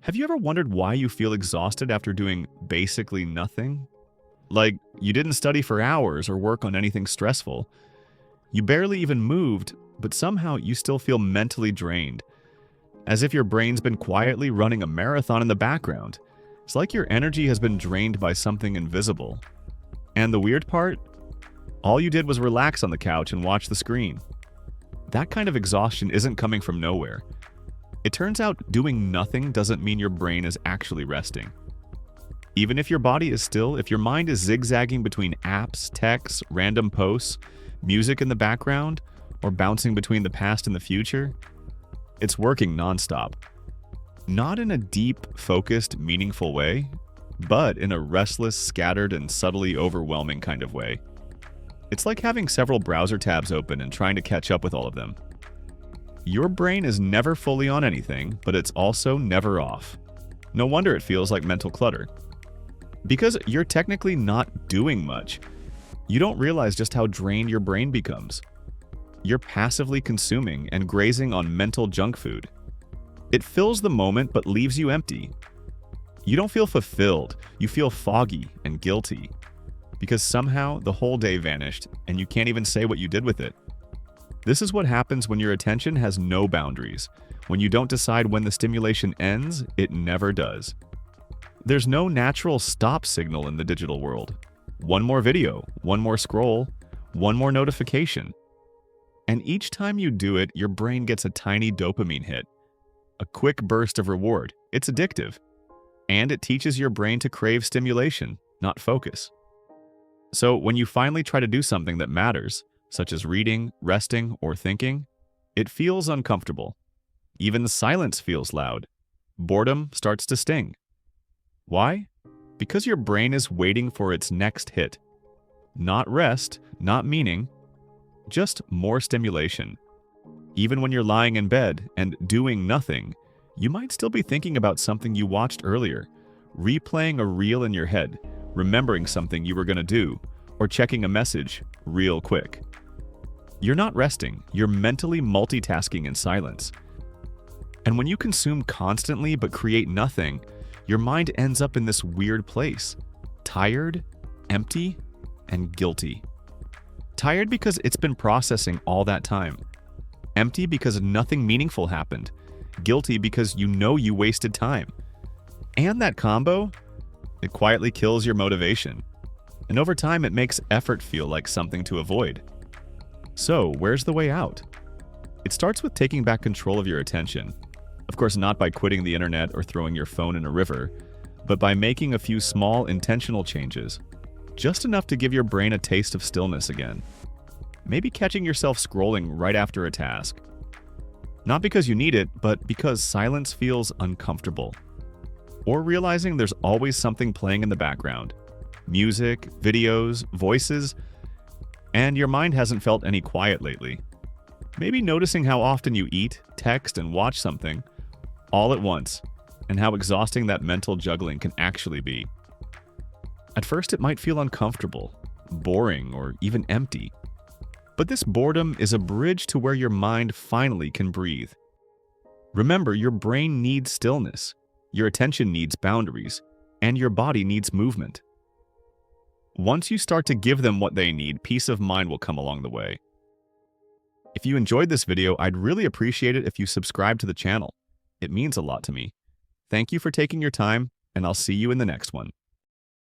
Have you ever wondered why you feel exhausted after doing basically nothing? Like, you didn't study for hours or work on anything stressful. You barely even moved, but somehow you still feel mentally drained, as if your brain's been quietly running a marathon in the background. It's like your energy has been drained by something invisible. And the weird part? All you did was relax on the couch and watch the screen. That kind of exhaustion isn't coming from nowhere. It turns out doing nothing doesn't mean your brain is actually resting. Even if your body is still, if your mind is zigzagging between apps, texts, random posts, music in the background, or bouncing between the past and the future, it's working nonstop. Not in a deep, focused, meaningful way, but in a restless, scattered, and subtly overwhelming kind of way. It's like having several browser tabs open and trying to catch up with all of them. Your brain is never fully on anything, but it's also never off. No wonder it feels like mental clutter. Because you're technically not doing much, you don't realize just how drained your brain becomes. You're passively consuming and grazing on mental junk food. It fills the moment but leaves you empty. You don't feel fulfilled, you feel foggy and guilty. Because somehow the whole day vanished and you can't even say what you did with it. This is what happens when your attention has no boundaries. When you don't decide when the stimulation ends, it never does. There's no natural stop signal in the digital world. One more video, one more scroll, one more notification. And each time you do it, your brain gets a tiny dopamine hit. A quick burst of reward. It's addictive. And it teaches your brain to crave stimulation, not focus. So when you finally try to do something that matters, such as reading, resting, or thinking, it feels uncomfortable. Even silence feels loud. Boredom starts to sting. Why? Because your brain is waiting for its next hit. Not rest, not meaning, just more stimulation. Even when you're lying in bed and doing nothing, you might still be thinking about something you watched earlier, replaying a reel in your head, remembering something you were going to do, or checking a message real quick. You're not resting, you're mentally multitasking in silence. And when you consume constantly but create nothing, your mind ends up in this weird place. Tired, empty, and guilty. Tired because it's been processing all that time. Empty because nothing meaningful happened. Guilty because you know you wasted time. And that combo, it quietly kills your motivation. And over time, it makes effort feel like something to avoid. So, where's the way out? It starts with taking back control of your attention. Of course, not by quitting the internet or throwing your phone in a river, but by making a few small, intentional changes. Just enough to give your brain a taste of stillness again. Maybe catching yourself scrolling right after a task. Not because you need it, but because silence feels uncomfortable. Or realizing there's always something playing in the background. Music, videos, voices, and your mind hasn't felt any quiet lately. Maybe noticing how often you eat, text, and watch something all at once, and how exhausting that mental juggling can actually be. At first, it might feel uncomfortable, boring, or even empty. But this boredom is a bridge to where your mind finally can breathe. Remember, your brain needs stillness, your attention needs boundaries, and your body needs movement. Once you start to give them what they need, peace of mind will come along the way. If you enjoyed this video, I'd really appreciate it if you subscribe to the channel. It means a lot to me. Thank you for taking your time, and I'll see you in the next one.